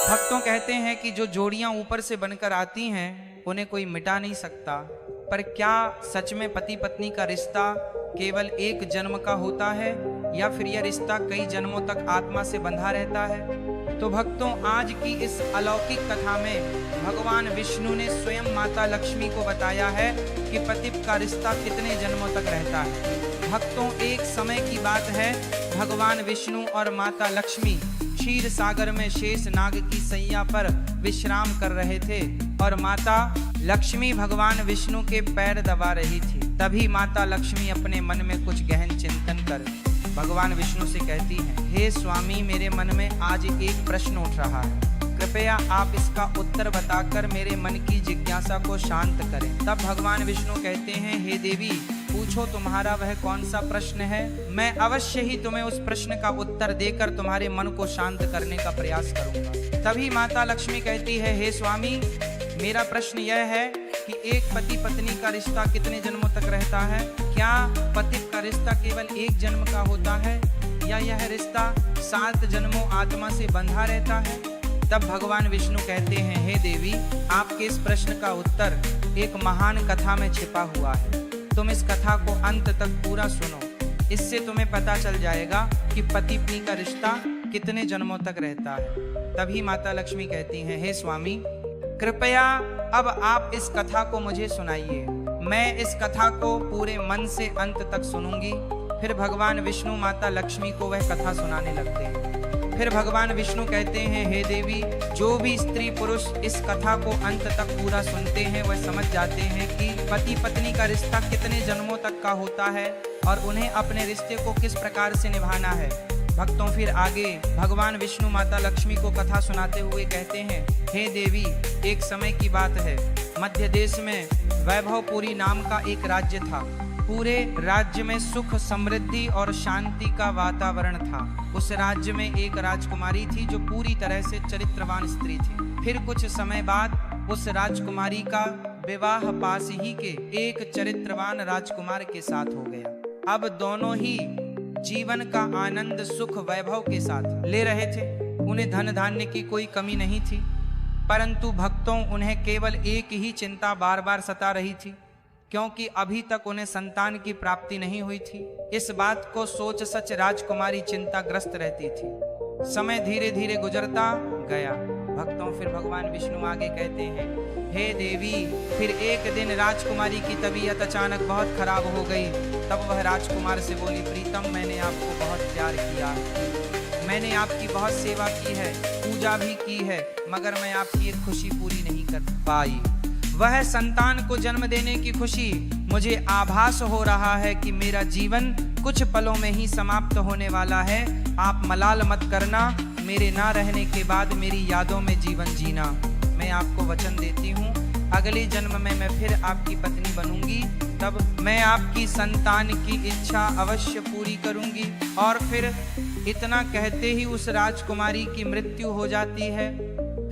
भक्तों कहते हैं कि जो जोड़ियां ऊपर से बनकर आती हैं उन्हें कोई मिटा नहीं सकता, पर क्या सच में पति पत्नी का रिश्ता केवल एक जन्म का होता है या फिर यह रिश्ता कई जन्मों तक आत्मा से बंधा रहता है? तो भक्तों, आज की इस अलौकिक कथा में भगवान विष्णु ने स्वयं माता लक्ष्मी को बताया है कि पति का रिश्ता कितने जन्मों तक रहता है। भक्तों, एक समय की बात है, भगवान विष्णु और माता लक्ष्मी क्षीर सागर में शेष नाग की सैया पर विश्राम कर रहे थे और माता लक्ष्मी भगवान विष्णु के पैर दबा रही थी। तभी माता लक्ष्मी अपने मन में कुछ गहन चिंतन कर भगवान विष्णु से कहती हैं, हे स्वामी, मेरे मन में आज एक प्रश्न उठ रहा है, कृपया आप इसका उत्तर बताकर मेरे मन की जिज्ञासा को शांत करें। तब भगवान विष्णु कहते हैं, हे देवी, पूछो तुम्हारा वह कौन सा प्रश्न है, मैं अवश्य ही तुम्हें उस प्रश्न का उत्तर देकर तुम्हारे मन को शांत करने का प्रयास करूंगा। तभी माता लक्ष्मी कहती है, हे स्वामी, मेरा प्रश्न यह है कि एक पति पत्नी का रिश्ता कितने जन्मों तक रहता है? क्या पति का रिश्ता केवल एक जन्म का होता है या यह रिश्ता 7 जन्मों आत्मा से बंधा रहता है? तब भगवान विष्णु कहते हैं, हे देवी, आपके इस प्रश्न का उत्तर एक महान कथा में छिपा हुआ है। तुम इस कथा को अंत तक पूरा सुनो, इससे तुम्हें पता चल जाएगा कि पति पत्नी का रिश्ता कितने जन्मों तक रहता है। तभी माता लक्ष्मी कहती हैं, हे स्वामी, कृपया अब आप इस कथा को मुझे सुनाइए। मैं इस कथा को पूरे मन से अंत तक सुनूंगी। फिर भगवान विष्णु माता लक्ष्मी को वह कथा सुनाने लगते हैं। फिर भगवान विष्णु कहते हैं, हे देवी, जो भी स्त्री पुरुष इस कथा को अंत तक पूरा सुनते हैं वह समझ जाते हैं कि पति पत्नी का रिश्ता कितने जन्मों तक का होता है और उन्हें अपने रिश्ते को किस प्रकार से निभाना है। भक्तों, फिर आगे भगवान विष्णु माता लक्ष्मी को कथा सुनाते हुए कहते हैं, हे देवी, एक समय की बात है, मध्य देश में वैभवपुरी नाम का एक राज्य था। पूरे राज्य में सुख समृद्धि और शांति का वातावरण था। उस राज्य में एक राजकुमारी थी जो पूरी तरह से चरित्रवान स्त्री थी। फिर कुछ समय बाद उस राजकुमारी का विवाह पास ही के एक चरित्रवान राजकुमार के साथ हो गया। अब दोनों ही जीवन का आनंद सुख वैभव के साथ ले रहे थे। उन्हें धन धान्य की कोई कमी नहीं थी, परंतु भक्तों, उन्हें केवल एक ही चिंता बार बार सता रही थी, क्योंकि अभी तक उन्हें संतान की प्राप्ति नहीं हुई थी। इस बात को सोच सच राजकुमारी चिंताग्रस्त रहती थी। समय धीरे धीरे गुजरता गया। भक्तों, फिर भगवान विष्णु आगे कहते हैं, हे देवी, फिर एक दिन राजकुमारी की तबीयत अचानक बहुत खराब हो गई। तब वह राजकुमार से बोली, प्रीतम, मैंने आपको बहुत प्यार किया, मैंने आपकी बहुत सेवा की है, पूजा भी की है, मगर मैं आपकी एक खुशी पूरी नहीं कर पाई। वह संतान को जन्म देने की खुशी। मुझे आभास हो रहा है कि मेरा जीवन कुछ पलों में ही समाप्त होने वाला है। आप मलाल मत करना, मेरे ना रहने के बाद मेरी यादों में जीवन जीना। मैं आपको वचन देती हूँ, अगले जन्म में मैं फिर आपकी पत्नी बनूंगी, तब मैं आपकी संतान की इच्छा अवश्य पूरी करूंगी। और फिर इतना कहते ही उस राजकुमारी की मृत्यु हो जाती है।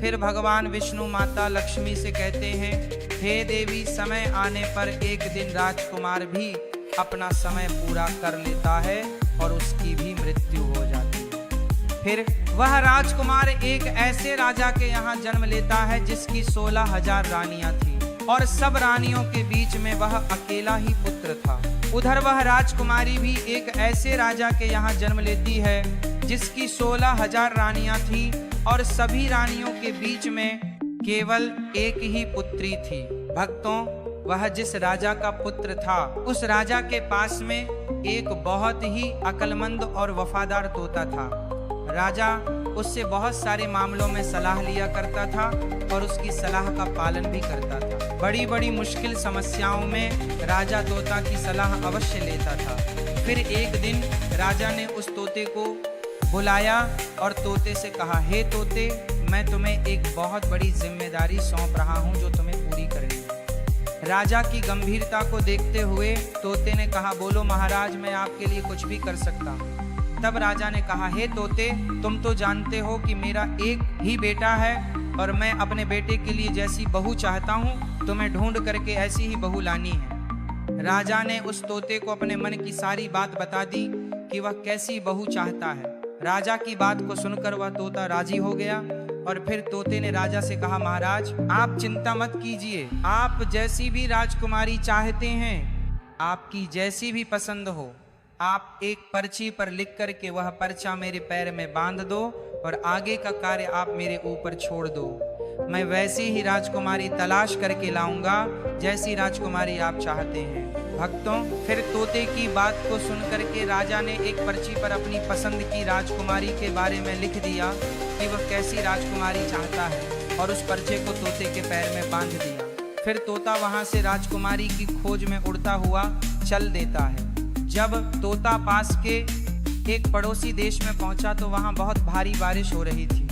फिर भगवान विष्णु माता लक्ष्मी से कहते हैं, हे देवी, समय आने पर एक दिन राजकुमार भी अपना समय पूरा कर लेता है और उसकी भी मृत्यु हो जाती है। फिर वह राजकुमार एक ऐसे राजा के यहाँ जन्म लेता है जिसकी 16,000 रानियां थी और सब रानियों के बीच में वह अकेला ही पुत्र था। उधर वह राजकुमारी भी एक ऐसे राजा के यहाँ जन्म लेती है जिसकी 16,000 रानियां थी और सभी रानियों के बीच में केवल एक ही पुत्री थी। भक्तों, वह जिस राजा का पुत्र था, उस राजा के पास में एक बहुत ही अक्लमंद और वफादार तोता था। राजा उससे बहुत सारे मामलों में सलाह लिया करता था और उसकी सलाह का पालन भी करता था। बड़ी बड़ी मुश्किल समस्याओं में राजा तोता की सलाह अवश्य लेता था। फिर एक दिन राजा ने उस तोते को बुलाया और तोते से कहा, हे तोते, मैं तुम्हें एक बहुत बड़ी जिम्मेदारी सौंप रहा हूँ जो तुम्हें पूरी करनी है। राजा की गंभीरता को देखते हुए तोते ने कहा, बोलो महाराज, मैं आपके लिए कुछ भी कर सकता हूँ। तब राजा ने कहा, हे तोते, तुम तो जानते हो कि मेरा एक ही बेटा है और मैं अपने बेटे के लिए जैसी बहू चाहता हूँ, तुम्हें ढूंढ करके ऐसी ही बहू लानी है। राजा ने उस तोते को अपने मन की सारी बात बता दी कि वह कैसी बहू चाहता है। राजा की बात को सुनकर वह तोता राजी हो गया और फिर तोते ने राजा से कहा, महाराज आप चिंता मत कीजिए, आप जैसी भी राजकुमारी चाहते हैं, आपकी जैसी भी पसंद हो, आप एक पर्ची पर लिख करके वह पर्चा मेरे पैर में बांध दो और आगे का कार्य आप मेरे ऊपर छोड़ दो। मैं वैसी ही राजकुमारी तलाश करके लाऊंगा जैसी राजकुमारी आप चाहते हैं। भक्तों, फिर तोते की बात को सुनकर के राजा ने एक पर्ची पर अपनी पसंद की राजकुमारी के बारे में लिख दिया कि वह कैसी राजकुमारी चाहता है और उस पर्चे को तोते के पैर में बांध दिया। फिर तोता वहां से राजकुमारी की खोज में उड़ता हुआ चल देता है। जब तोता पास के एक पड़ोसी देश में पहुंचा तो वहां बहुत भारी बारिश हो रही थी,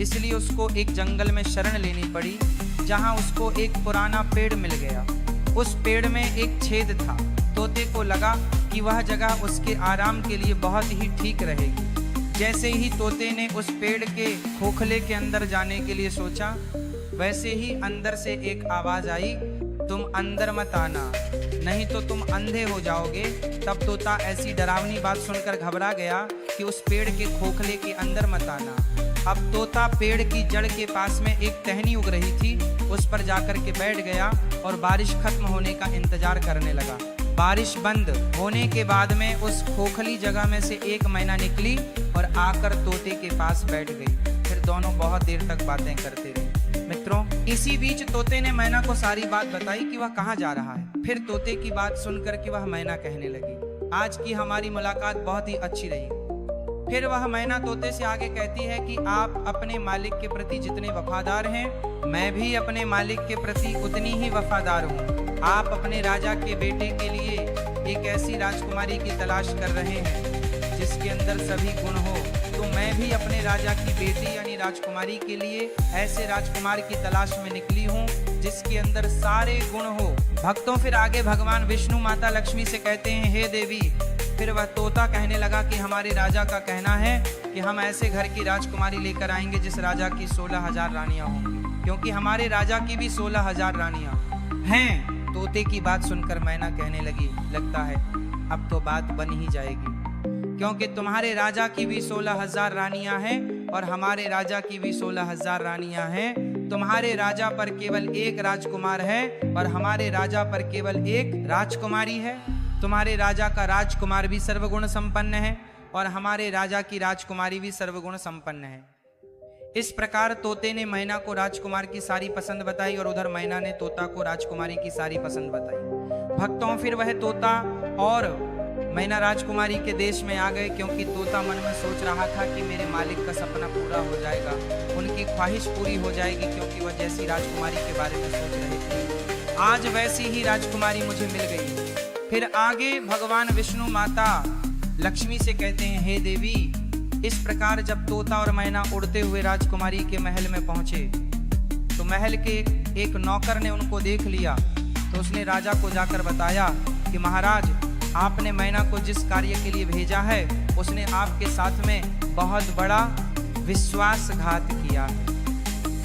इसलिए उसको एक जंगल में शरण लेनी पड़ी, जहां उसको एक पुराना पेड़ मिल गया। उस पेड़ में एक छेद था। तोते को लगा कि वह जगह उसके आराम के लिए बहुत ही ठीक रहेगी। जैसे ही तोते ने उस पेड़ के खोखले के अंदर जाने के लिए सोचा, वैसे ही अंदर से एक आवाज आई, तुम अंदर मत आना, नहीं तो तुम अंधे हो जाओगे। तब तोता ऐसी डरावनी बात सुनकर घबरा गया कि उस पेड़ के खोखले के अंदर मत आना। अब तोता पेड़ की जड़ के पास में एक टहनी उग रही थी, उस पर जाकर के बैठ गया और बारिश खत्म होने का इंतजार करने लगा। बारिश बंद होने के बाद में उस खोखली जगह में से एक मैना निकली और आकर तोते के पास बैठ गई। फिर दोनों बहुत देर तक बातें करते रहे। मित्रों, इसी बीच तोते ने मैना को सारी बात बताई कि वह कहाँ जा रहा है। फिर तोते की बात सुनकर के वह मैना कहने लगी, आज की हमारी मुलाकात बहुत ही अच्छी रही। फिर वह मैना तोते से आगे कहती है कि आप अपने मालिक के प्रति जितने वफादार हैं, मैं भी अपने मालिक के प्रति उतनी ही वफादार हूँ। आप अपने राजा के बेटे के लिए एक ऐसी राजकुमारी की तलाश कर रहे हैं जिसके अंदर सभी गुण हो, तो मैं भी अपने राजा की बेटी यानी राजकुमारी के लिए ऐसे राजकुमार की तलाश में निकली हूँ जिसके अंदर सारे गुण हो। भक्तों, फिर आगे भगवान विष्णु माता लक्ष्मी से कहते हैं, हे देवी। फिर वह तोता कहने लगा कि हमारे राजा का कहना है कि हम ऐसे घर की राजकुमारी लेकर आएंगे जिस राजा की 16,000 रानियां होंगी, क्योंकि हमारे राजा की भी 16,000 रानियां हैं। तोते की बात सुनकर मैना कहने लगी, लगता है अब तो बात बन ही जाएगी, क्योंकि तुम्हारे राजा की भी 16,000 रानियां हैं और हमारे राजा की भी 16,000 रानियां हैं। तुम्हारे राजा पर केवल एक राजकुमार है और हमारे राजा पर केवल एक राजकुमारी है। तुम्हारे राजा का राजकुमार भी सर्वगुण संपन्न है और हमारे राजा की राजकुमारी भी सर्वगुण संपन्न है। इस प्रकार तोते ने मैना को राजकुमार की सारी पसंद बताई और उधर मैना ने तोता को राजकुमारी की सारी पसंद बताई। भक्तों, फिर वह तोता और मैना राजकुमारी के देश में आ गए, क्योंकि तोता मन में सोच रहा था कि मेरे मालिक का सपना पूरा हो जाएगा, उनकी ख्वाहिश पूरी हो जाएगी, क्योंकि वह जैसी राजकुमारी के बारे में सोच रहे थे आज वैसी ही राजकुमारी मुझे मिल गई। फिर आगे भगवान विष्णु माता लक्ष्मी से कहते हैं, हे देवी। इस प्रकार जब तोता और मैना उड़ते हुए राजकुमारी के महल में पहुंचे तो महल के एक नौकर ने उनको देख लिया, तो उसने राजा को जाकर बताया कि महाराज, आपने मैना को जिस कार्य के लिए भेजा है उसने आपके साथ में बहुत बड़ा विश्वासघात किया है।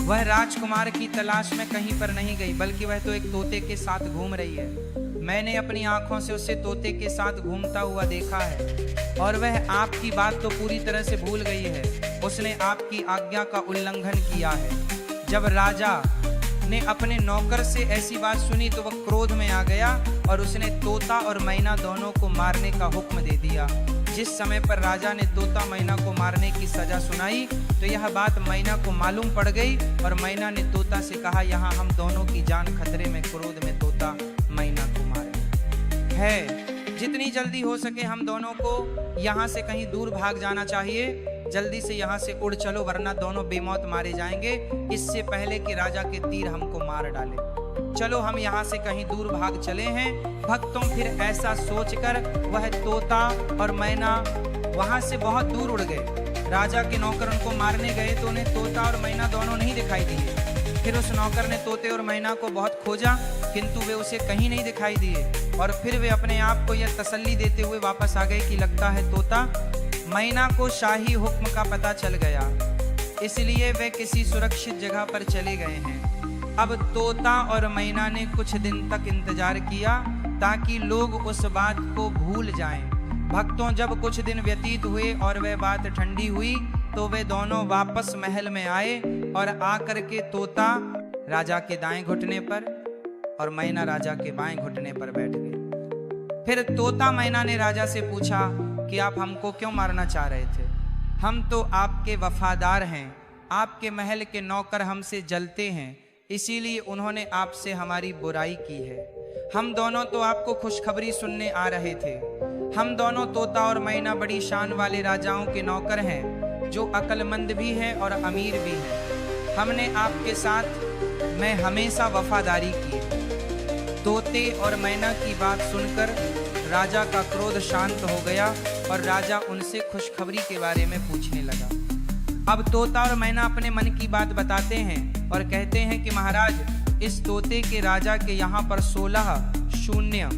वह राजकुमार की तलाश में कहीं पर नहीं गई, बल्कि वह तो एक तोते के साथ घूम रही है। मैंने अपनी आंखों से उसे तोते के साथ घूमता हुआ देखा है और वह आपकी बात तो पूरी तरह से भूल गई है। उसने आपकी आज्ञा का उल्लंघन किया है। जब राजा ने अपने नौकर से ऐसी बात सुनी तो वह क्रोध में आ गया और उसने तोता और मैना दोनों को मारने का हुक्म दे दिया। जिस समय पर राजा ने तोता मैना को मारने की सजा सुनाई तो यह बात मैना को मालूम पड़ गई और मैना ने तोता से कहा, यहाँ हम दोनों की जान खतरे में। क्रोध में तोता मैना को मारे है। जितनी जल्दी हो सके हम दोनों को यहाँ से कहीं दूर भाग जाना चाहिए। जल्दी से यहाँ से उड़ चलो, वरना दोनों बेमौत मारे जाएंगे, इससे पहले कि राजा के तीर हमको मार डाले। चलो हम यहाँ से कहीं दूर भाग चले हैं। भक्तों, फिर ऐसा सोचकर वह तोता और मैना वहां से बहुत दूर उड़ गए। राजा के नौकर उनको मारने गए तो उन्हें तोता और मैना दोनों नहीं दिखाई दिए। फिर उस नौकर ने तोते और मैना को बहुत खोजा, किंतु वे उसे कहीं नहीं दिखाई दिए। और फिर वे अपने आप को यह तसल्ली देते हुए वापस आ गए कि लगता है तोता मैना को शाही हुक्म का पता चल गया, इसलिए वे किसी सुरक्षित जगह पर चले गए हैं। अब तोता और मैना ने कुछ दिन तक इंतजार किया ताकि लोग उस बात को भूल जाएं। भक्तों, जब कुछ दिन व्यतीत हुए और वह बात ठंडी हुई तो वे दोनों वापस महल में आए और आकर के तोता राजा के दाएं घुटने पर और मैना राजा के बाएं घुटने पर बैठ गए। फिर तोता मैना ने राजा से पूछा कि आप हमको क्यों मारना चाह रहे थे? हम तो आपके वफादार हैं, आपके महल के नौकर हमसे जलते हैं, इसीलिए उन्होंने आपसे हमारी बुराई की है। हम दोनों तो आपको खुशखबरी सुनने आ रहे थे। हम दोनों तोता और मैना बड़ी शान वाले राजाओं के नौकर हैं, जो अक्लमंद भी हैं और अमीर भी हैं। हमने आपके साथ में हमेशा वफादारी की है। तोते और मैना की बात सुनकर राजा का क्रोध शांत हो गया और राजा उनसे खुशखबरी के बारे में पूछने लगा। अब तोता और मैना अपने मन की बात बताते हैं और कहते हैं कि महाराज, इस तोते के राजा के यहाँ पर 16 शून्य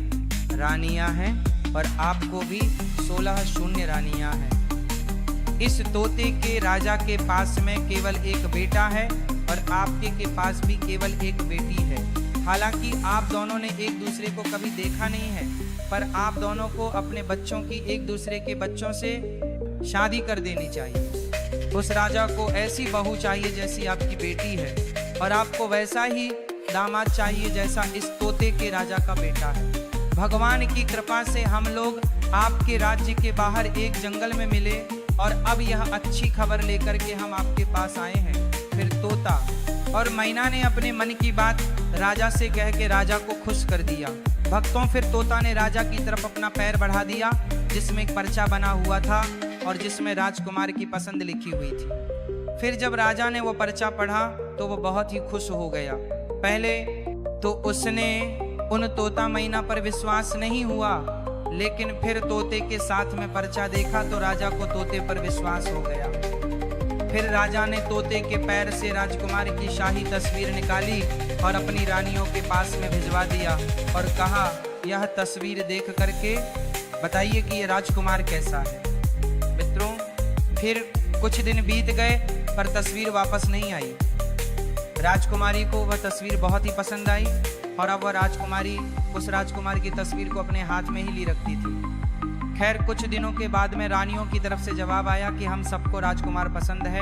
रानियां हैं और आपको भी 16 शून्य रानियां हैं। इस तोते के राजा के पास में केवल एक बेटा है और आपके के पास भी केवल एक बेटी है। हालांकि आप दोनों ने एक दूसरे को कभी देखा नहीं है, पर आप दोनों को अपने बच्चों की एक दूसरे के बच्चों से शादी कर देनी चाहिए। उस राजा को ऐसी बहू चाहिए जैसी आपकी बेटी है और आपको वैसा ही दामाद चाहिए जैसा इस तोते के राजा का बेटा है। भगवान की कृपा से हम लोग आपके राज्य के बाहर एक जंगल में मिले और अब यह अच्छी खबर लेकर के हम आपके पास आए हैं। फिर तोता और मैना ने अपने मन की बात राजा से कह के राजा को खुश कर दिया। भक्तों, फिर तोता ने राजा की तरफ अपना पैर बढ़ा दिया जिसमें एक पर्चा बना हुआ था और जिसमें राजकुमार की पसंद लिखी हुई थी। फिर जब राजा ने वो पर्चा पढ़ा तो वो बहुत ही खुश हो गया। पहले तो उसने उन तोता मैना पर विश्वास नहीं हुआ, लेकिन फिर तोते के साथ में पर्चा देखा तो राजा को तोते पर विश्वास हो गया। फिर राजा ने तोते के पैर से राजकुमार की शाही तस्वीर निकाली और अपनी रानियों के पास में भिजवा दिया और कहा, यह तस्वीर देख करके बताइए कि ये राजकुमार कैसा है। मित्रों, फिर कुछ दिन बीत गए पर तस्वीर वापस नहीं आई। राजकुमारी को वह तस्वीर बहुत ही पसंद आई और अब वह राजकुमारी उस राजकुमार की तस्वीर को अपने हाथ में ही ली रखती थी। खैर, कुछ दिनों के बाद में रानियों की तरफ से जवाब आया कि हम सबको राजकुमार पसंद है,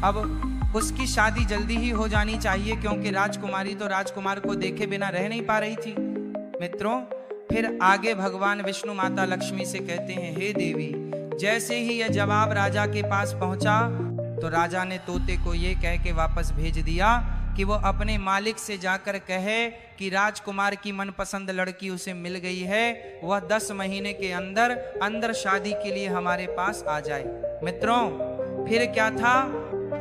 अब उसकी शादी जल्दी ही हो जानी चाहिए क्योंकि राजकुमारी तो राजकुमार को देखे बिना रह नहीं पा रही थी। मित्रों, फिर आगे भगवान विष्णु माता लक्ष्मी से कहते हैं, हे देवी, जैसे ही यह जवाब राजा के पास पहुंचा तो राजा ने तोते को ये कह के वापस भेज दिया कि वो अपने मालिक से जाकर कहे कि राजकुमार की मनपसंद लड़की उसे मिल गई है, वह 10 महीने के अंदर शादी के लिए हमारे पास आ जाए। मित्रों, फिर क्या था,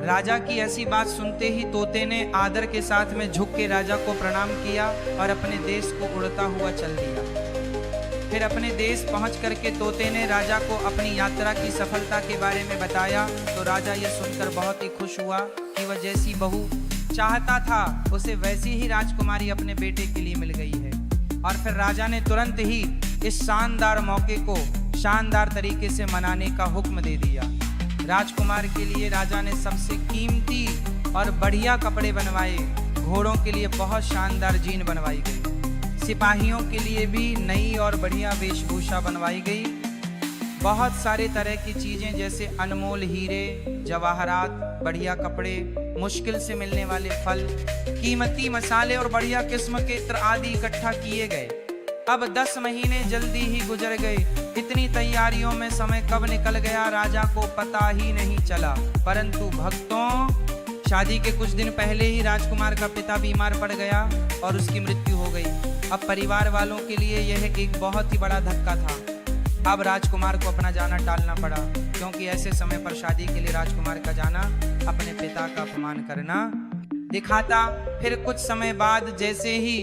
राजा की ऐसी बात सुनते ही तोते ने आदर के साथ में झुक के राजा को प्रणाम किया और अपने देश को उड़ता हुआ चल दिया। फिर अपने देश पहुंच करके तोते ने राजा को अपनी यात्रा की सफलता के बारे में बताया तो राजा ये सुनकर बहुत ही खुश हुआ कि वह जैसी बहू चाहता था उसे वैसी ही राजकुमारी अपने बेटे के लिए मिल गई है। और फिर राजा ने तुरंत ही इस शानदार मौके को शानदार तरीके से मनाने का हुक्म दे दिया। राजकुमार के लिए राजा ने सबसे कीमती और बढ़िया कपड़े बनवाए, घोड़ों के लिए बहुत शानदार जीन बनवाई गई, सिपाहियों के लिए भी नई और बढ़िया वेशभूषा बनवाई गई। बहुत सारे तरह की चीज़ें जैसे अनमोल हीरे, जवाहरात, बढ़िया कपड़े, मुश्किल से मिलने वाले फल, कीमती मसाले और बढ़िया किस्म के इत्र आदि इकट्ठा किए गए। अब 10 महीने जल्दी ही गुजर गए। इतनी तैयारियों में समय कब निकल गया राजा को पता ही नहीं चला। परंतु भक्तों, शादी के कुछ दिन पहले ही राजकुमार का पिता बीमार पड़ गया और उसकी मृत्यु हो गई। अब परिवार वालों के लिए यह एक बहुत ही बड़ा धक्का था। अब राजकुमार को अपना जाना टालना पड़ा क्योंकि ऐसे समय पर शादी के लिए राजकुमार का जाना अपने पिता का अपमान करना दिखाता। फिर कुछ समय बाद जैसे ही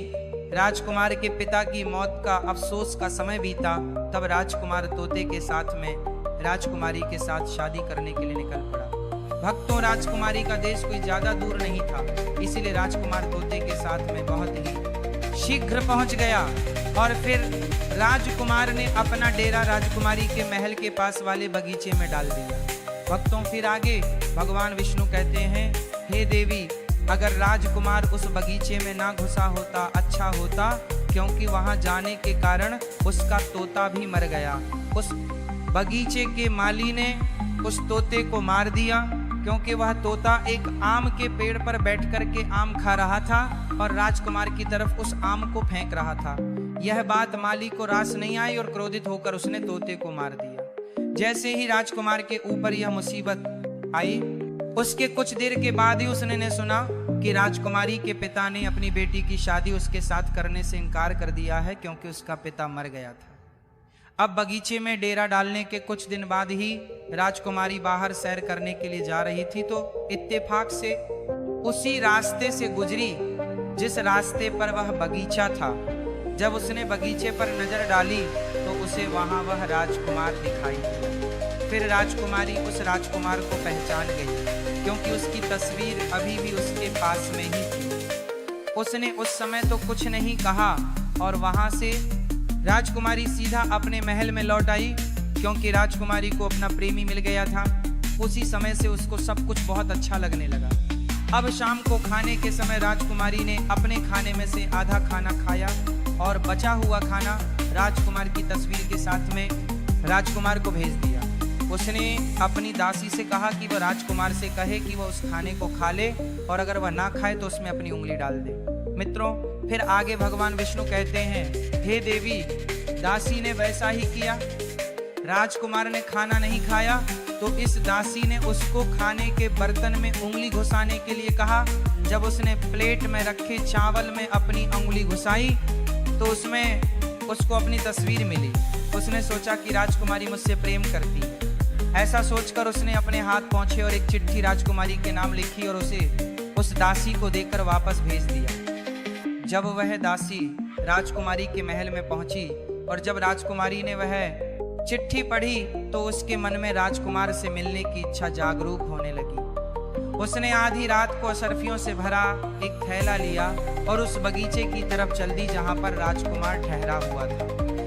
राजकुमार के पिता की मौत का अफसोस का समय बीता, तब राजकुमार तोते के साथ में राजकुमारी के साथ शादी करने के लिए निकल पड़ा। भक्तों, राजकुमारी का देश कोई ज्यादा दूर नहीं था, इसीलिए राजकुमार तोते के साथ में बहुत ही शीघ्र पहुंच गया। और फिर राजकुमार ने अपना डेरा राजकुमारी के महल के पास वाले बगीचे में डाल दिया। भक्तों, फिर आगे भगवान विष्णु कहते हैं, हे देवी, अगर राजकुमार उस बगीचे में ना घुसा होता अच्छा होता, क्योंकि वहां जाने के कारण उसका तोता भी मर गया। उस बगीचे के माली ने उस तोते को मार दिया क्योंकि वह तोता एक आम के पेड़ पर बैठ कर के आम खा रहा था और राजकुमार की तरफ उस आम को फेंक रहा था। यह बात माली को रास नहीं आई और क्रोधित होकर उसने तोते को मार दिया। जैसे ही राजकुमार के ऊपर यह मुसीबत आई, उसके कुछ देर के बाद ही उसने सुना कि राजकुमारी के पिता ने अपनी बेटी की शादी उसके साथ करने से इनकार कर दिया है, क्योंकि उसका पिता मर गया था। अब बगीचे में डेरा डालने के कुछ दिन बाद ही राजकुमारी बाहर सैर करने के लिए जा रही थी, तो इत्तेफाक से उसी रास्ते से गुजरी जिस रास्ते पर वह बगीचा था। जब उसने बगीचे पर नजर डाली तो उसे वहां वह राजकुमार दिखाई दिया। फिर राजकुमारी उस राजकुमार को पहचान गई, क्योंकि उसकी तस्वीर अभी भी उसके पास में ही थी। उसने उस समय तो कुछ नहीं कहा और वहां से राजकुमारी सीधा अपने महल में लौट आई, क्योंकि राजकुमारी को अपना प्रेमी मिल गया था। उसी समय से उसको सब कुछ बहुत अच्छा लगने लगा। अब शाम को खाने के समय राजकुमारी ने अपने खाने में से आधा खाना खाया और बचा हुआ खाना राजकुमार की तस्वीर के साथ में राजकुमार को भेज दिया। उसने अपनी दासी से कहा कि वह राजकुमार से कहे कि वह उस खाने को खा ले और अगर वह ना खाए तो उसमें अपनी उंगली डाल दे। मित्रों, फिर आगे भगवान विष्णु कहते हैं, हे देवी, दासी ने वैसा ही किया। राजकुमार ने खाना नहीं खाया तो इस दासी ने उसको खाने के बर्तन में उंगली घुसाने के लिए कहा। जब उसने प्लेट में रखे चावल में अपनी उंगली घुसाई तो उसमें उसको अपनी तस्वीर मिली। उसने सोचा कि राजकुमारी मुझसे प्रेम करती है। ऐसा सोचकर उसने अपने हाथ पहुंचे और एक चिट्ठी राजकुमारी के नाम लिखी और उसे उस दासी को देकर वापस भेज दिया। जब वह दासी राजकुमारी के महल में पहुंची और जब राजकुमारी ने वह चिट्ठी पढ़ी तो उसके मन में राजकुमार से मिलने की इच्छा जागरूक होने लगी। उसने आधी रात को असरफियों से भरा एक थैला लिया और उस बगीचे की तरफ चल दी जहां पर राजकुमार ठहरा हुआ था।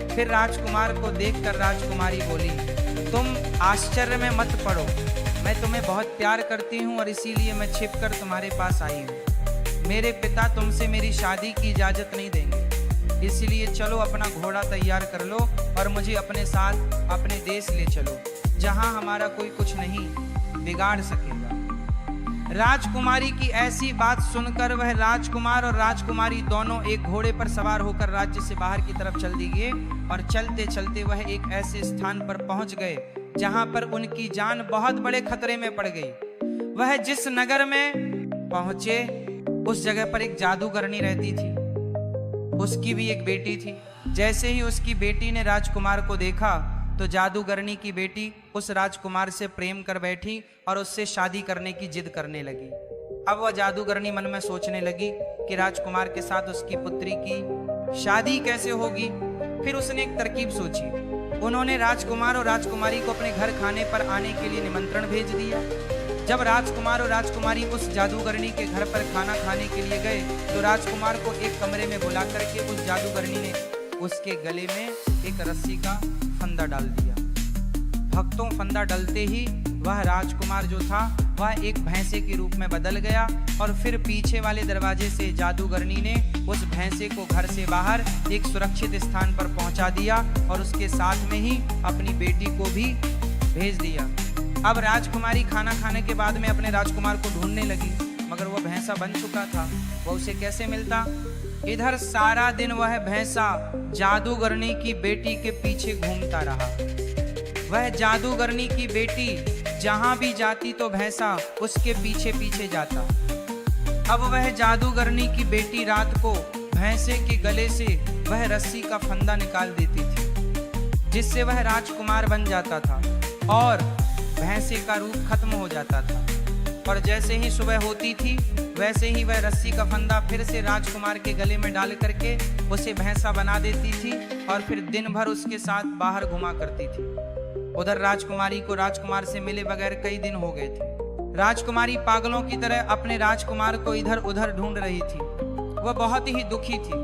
फिर राजकुमार को देखकर राजकुमारी बोली, तुम आश्चर्य में मत पड़ो, मैं तुम्हें बहुत प्यार करती हूँ और इसीलिए मैं छिपकर तुम्हारे पास आई हूँ। मेरे पिता तुमसे मेरी शादी की इजाजत नहीं देंगे, इसलिए चलो अपना घोड़ा तैयार कर लो और मुझे अपने साथ अपने देश ले चलो, जहां हमारा कोई कुछ नहीं बिगाड़ सकेगा। राजकुमारी की ऐसी बात सुनकर वह राजकुमार और राजकुमारी दोनों एक घोड़े पर सवार होकर राज्य से बाहर की तरफ चल दिए और चलते चलते वह एक ऐसे स्थान पर पहुंच गए जहां पर उनकी जान बहुत बड़े खतरे में पड़ गई। वह जिस नगर में पहुंचे उस जगह पर एक जादूगरनी रहती थी। उसकी भी एक बेटी थी। जैसे ही उसकी बेटी ने राजकुमार को देखा तो जादूगरनी की बेटी उस राजकुमार से प्रेम कर बैठी और उससे शादी करने की जिद करने लगी। अब वह जादूगरनी मन में सोचने लगी कि राजकुमार के साथ उसकी पुत्री की शादी कैसे होगी। फिर उसने एक तरकीब सोची। उन्होंने राजकुमार और राजकुमारी को अपने घर खाने पर आने के लिए निमंत्रण भेज दिया। जब राजकुमार और राजकुमारी उस जादूगरनी के घर पर खाना खाने के लिए गए तो राजकुमार को एक कमरे में बुला करके उस जादूगरनी ने उसके गले में एक रस्सी का फंदा डाल दिया। भक्तों, फंदा डलते ही वह राजकुमार जो था वह एक भैंसे के रूप में बदल गया और फिर पीछे वाले दरवाजे से जादूगरनी ने उस भैंसे को घर से बाहर एक सुरक्षित स्थान पर पहुंचा दिया और उसके साथ में ही अपनी बेटी को भी भेज दिया। अब राजकुमारी खाना खाने के बाद में अपने राजकुमार को ढूंढने लगी, मगर वह भैंसा बन चुका था। वह उसे कैसे मिलता? इधर सारा दिन वह भैंसा जादूगरनी की बेटी के पीछे घूमता रहा। वह जादूगरनी की बेटी जहां भी जाती तो भैंसा उसके पीछे पीछे जाता। अब वह जादूगरनी की बेटी रात को भैंसे के गले से वह रस्सी का फंदा निकाल देती थी, जिससे वह राजकुमार बन जाता था और भैंसे का रूप खत्म हो जाता था। और जैसे ही सुबह होती थी वैसे ही वह रस्सी का फंदा फिर से राजकुमार के गले में डाल करके उसे भैंसा बना देती थी और फिर दिन भर उसके साथ बाहर घुमा करती थी। उधर राजकुमारी को राजकुमार से मिले बगैर कई दिन हो गए थे। राजकुमारी पागलों की तरह अपने राजकुमार को इधर उधर ढूंढ रही थी। वह बहुत ही दुखी थी।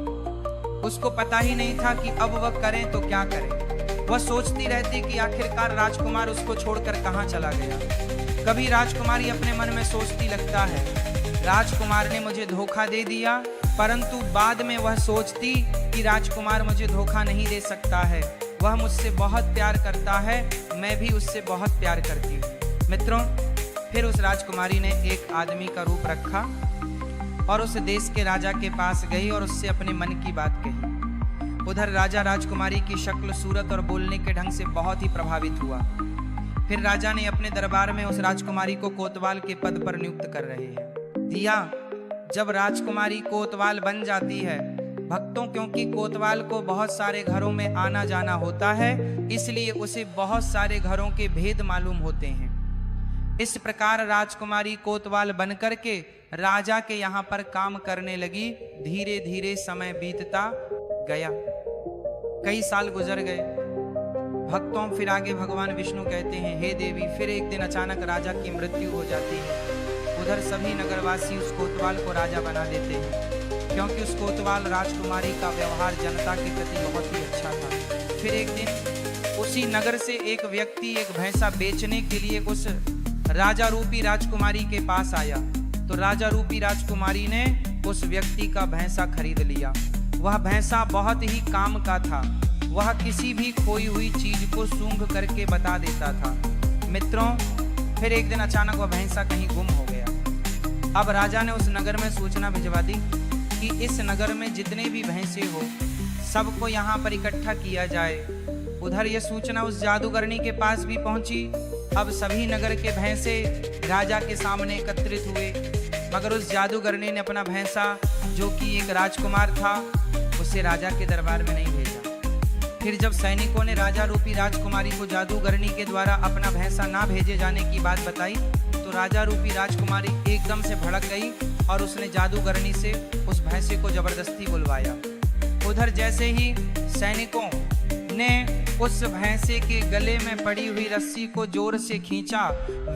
उसको पता ही नहीं था कि अब वह करे तो क्या करे। वह सोचती रहती कि आखिरकार राजकुमार उसको छोड़कर कहाँ चला गया। कभी राजकुमारी अपने मन में सोचती लगता है, राजकुमार ने मुझे धोखा दे दिया, परंतु बाद में वह सोचती कि राजकुमार मुझे धोखा नहीं दे सकता है, वह मुझसे बहुत प्यार करता है, मैं भी उससे बहुत प्यार करती हूँ। मित्रों, फिर उस राजकुमारी ने एक आदमी का रूप रखा और उस देश के राजा के पास गई और उससे अपने मन की बात कही। उधर राजा राजकुमारी की शक्ल, सूरत और बोलने के ढंग से बहुत ही प्रभावित हुआ। फिर राजा ने अपने दरबार में उस राजकुमारी को कोतवाल के पद पर नियुक्त कर रहे हैं दिया। जब राजकुमारी कोतवाल बन जाती है भक्तों, क्योंकि कोतवाल को बहुत सारे घरों में आना जाना होता है, इसलिए उसे बहुत सारे घरों के भेद मालूम होते हैं। इस प्रकार राजकुमारी कोतवाल बनकर के राजा के यहाँ पर काम करने लगी। धीरे धीरे समय बीतता गया, कई साल गुजर गए। भक्तों, फिर आगे भगवान विष्णु कहते हैं, हे देवी, फिर एक दिन अचानक राजा की मृत्यु हो जाती है। उधर सभी नगरवासी उस कोतवाल को राजा बना देते हैं, क्योंकि उस कोतवाल राजकुमारी का व्यवहार जनता के प्रति बहुत ही अच्छा था। फिर एक दिन उसी नगर से एक व्यक्ति एक भैंसा बेचने के लिए उस राजा रूपी राजकुमारी के पास आया। तो राजा रूपी राजकुमारी ने उस व्यक्ति का भैंसा खरीद लिया। वह भैंसा बहुत ही काम का था। वह किसी भी खोई हुई चीज को सूंघ करके बता देता था। मित्रों, फिर एक दिन अचानक वह भैंसा कहीं गुम हो गया। अब राजा ने उस नगर में सूचना भिजवा दी कि इस नगर में जितने भी भैंसे हो सबको यहाँ पर इकट्ठा किया जाए। उधर यह सूचना उस जादूगरनी के पास भी पहुंची। अब सभी नगर के भैंसे राजा के सामने एकत्रित हुए, मगर उस जादूगरनी ने अपना भैंसा, जो कि एक राजकुमार था, उसे राजा के दरबार में नहीं भेजा। फिर जब सैनिकों ने राजा रूपी राजकुमारी को जादूगरनी के द्वारा अपना भैंसा ना भेजे जाने की बात बताई, तो राजा रूपी राजकुमारी एकदम से भड़क गई और उसने जादूगरनी से उस भैंसे को जबरदस्ती बुलवाया। उधर जैसे ही सैनिकों ने उस भैंसे के गले में पड़ी हुई रस्सी को जोर से खींचा,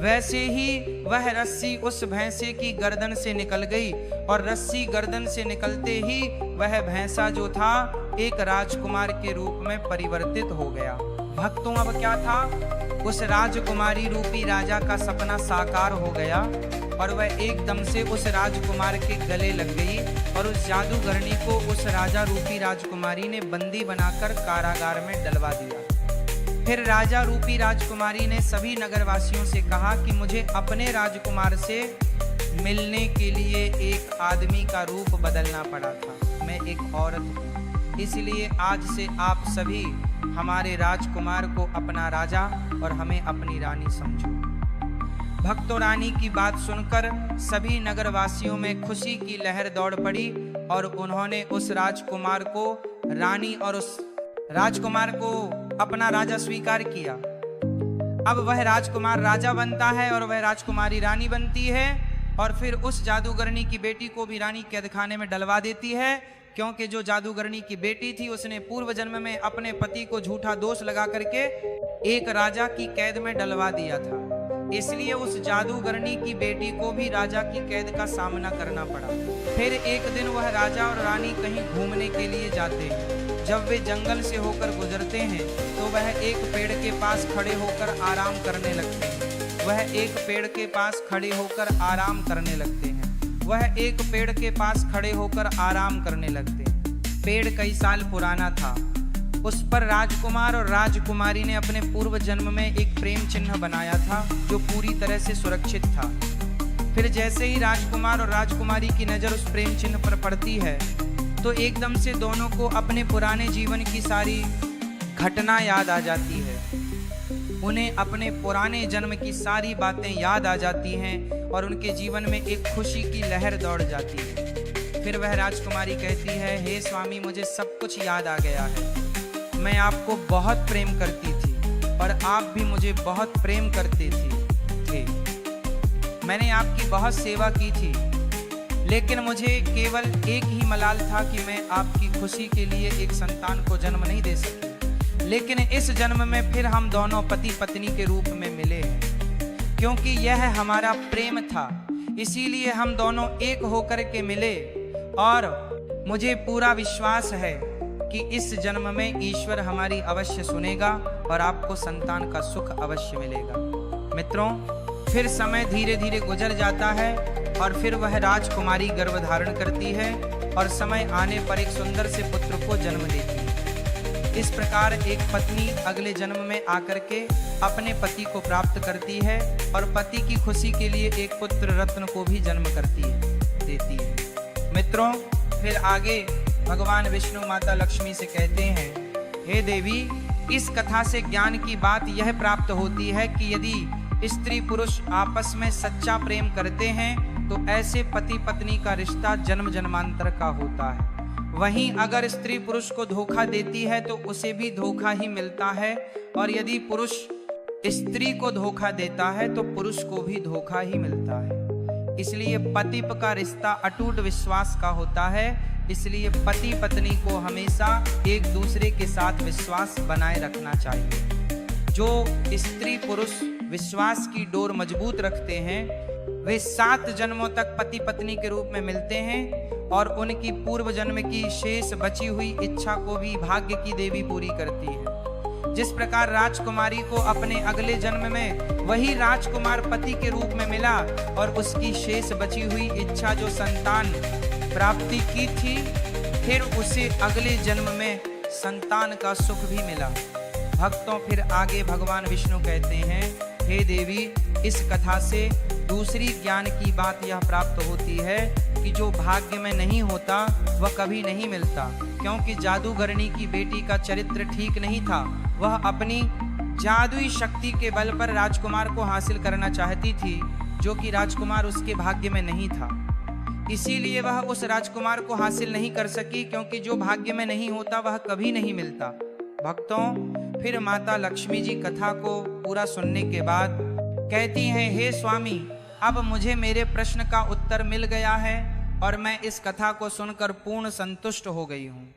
वैसे ही वह रस्सी उस भैंसे की गर्दन से निकल गई और रस्सी गर्दन से निकलते ही वह भैंसा जो था एक राजकुमार के रूप में परिवर्तित हो गया। भक्तों, अब क्या था, उस राजकुमारी रूपी राजा का सपना साकार हो गया और वह एकदम से उस राजकुमार के गले लग गई और उस जादूगरनी को उस राजा रूपी राजकुमारी ने बंदी बनाकर कारागार में डलवा दिया। फिर राजा रूपी राजकुमारी ने सभी नगरवासियों से कहा कि मुझे अपने राजकुमार से मिलने के लिए एक आदमी का रूप बदलना पड़ा था। मैं एक औरत हूँ, इसलिए आज से आप सभी हमारे राजकुमार को अपना राजा और हमें अपनी रानी समझो। भक्तों, रानी की बात सुनकर सभी नगरवासियों में खुशी की लहर दौड़ पड़ी और उन्होंने उस राजकुमार को रानी और उस राजकुमार को अपना राजा स्वीकार किया। अब वह राजकुमार राजा बनता है और वह राजकुमारी रानी बनती है और फिर उस जादूगरनी की बेटी को भी रानी कैदखाने में डलवा देती है, क्योंकि जो जादूगरनी की बेटी थी उसने पूर्व जन्म में अपने पति को झूठा दोष लगा करके एक राजा की कैद में डलवा दिया था। इसलिए उस जादूगरनी की बेटी को भी राजा की कैद का सामना करना पड़ा। फिर एक दिन वह राजा और रानी कहीं घूमने के लिए जाते हैं। जब वे जंगल से होकर गुजरते हैं तो वह एक पेड़ के पास खड़े होकर आराम करने लगते हैं। वह एक पेड़ के पास खड़े होकर आराम करने लगते हैं। वह एक पेड़ के पास खड़े होकर आराम करने लगते हैं। पेड़ कई साल पुराना था। उस पर राजकुमार और राजकुमारी ने अपने पूर्व जन्म में एक प्रेम चिन्ह बनाया था जो पूरी तरह से सुरक्षित था। फिर जैसे ही राजकुमार और राजकुमारी की नज़र उस प्रेम चिन्ह पर पड़ती है तो एकदम से दोनों को अपने पुराने जीवन की सारी घटना याद आ जाती है। उन्हें अपने पुराने जन्म की सारी बातें याद आ जाती हैं और उनके जीवन में एक खुशी की लहर दौड़ जाती है। फिर वह राजकुमारी कहती है, हे स्वामी, मुझे सब कुछ याद आ गया है। मैं आपको बहुत प्रेम करती थी और आप भी मुझे बहुत प्रेम करते थे। मैंने आपकी बहुत सेवा की थी, लेकिन मुझे केवल एक ही मलाल था कि मैं आपकी खुशी के लिए एक संतान को जन्म नहीं दे सकी। लेकिन इस जन्म में फिर हम दोनों पति पत्नी के रूप में मिले हैं, क्योंकि यह हमारा प्रेम था, इसीलिए हम दोनों एक होकर के मिले। और मुझे पूरा विश्वास है कि इस जन्म में ईश्वर हमारी अवश्य सुनेगा और आपको संतान का सुख अवश्य मिलेगा। मित्रों, फिर समय धीरे धीरे गुजर जाता है और फिर वह राजकुमारी गर्भ धारण करती है और समय आने पर एक सुंदर से पुत्र को जन्म देती है। इस प्रकार एक पत्नी अगले जन्म में आकर के अपने पति को प्राप्त करती है और पति की खुशी के लिए एक पुत्र रत्न को भी जन्म देती है। मित्रों, फिर आगे भगवान विष्णु माता लक्ष्मी से कहते हैं, हे देवी, इस कथा से ज्ञान की बात यह प्राप्त होती है कि यदि स्त्री पुरुष आपस में सच्चा प्रेम करते हैं तो ऐसे पति पत्नी का रिश्ता जन्म जन्मांतर का होता है। वहीं अगर स्त्री पुरुष को धोखा देती है तो उसे भी धोखा ही मिलता है, और यदि पुरुष स्त्री को धोखा देता है तो पुरुष को भी धोखा ही मिलता है। इसलिए पति का रिश्ता अटूट विश्वास का होता है। इसलिए पति पत्नी को हमेशा एक दूसरे के साथ विश्वास बनाए रखना चाहिए। जो स्त्री पुरुष विश्वास की डोर मजबूत रखते हैं वे 7 जन्मों तक पति पत्नी के रूप में मिलते हैं और उनकी पूर्व जन्म की शेष बची हुई इच्छा को भी भाग्य की देवी पूरी करती है। जिस प्रकार राजकुमारी को अपने अगले जन्म में वही राजकुमार पति के रूप में मिला और उसकी शेष बची हुई इच्छा जो संतान प्राप्ति की थी, फिर उसे अगले जन्म में संतान का सुख भी मिला। भक्तों, फिर आगे भगवान विष्णु कहते हैं, हे देवी, इस कथा से दूसरी ज्ञान की बात यह प्राप्त होती है कि जो भाग्य में नहीं होता वह कभी नहीं मिलता, क्योंकि जादूगरनी की बेटी का चरित्र ठीक नहीं था। वह अपनी जादुई शक्ति के बल पर राजकुमार को हासिल करना चाहती थी, जो कि राजकुमार उसके भाग्य में नहीं था। इसीलिए वह उस राजकुमार को हासिल नहीं कर सकी, क्योंकि जो भाग्य में नहीं होता वह कभी नहीं मिलता। भक्तों, फिर माता लक्ष्मी जी कथा को पूरा सुनने के बाद कहती हैं, हे स्वामी, अब मुझे मेरे प्रश्न का उत्तर मिल गया है और मैं इस कथा को सुनकर पूर्ण संतुष्ट हो गई हूँ।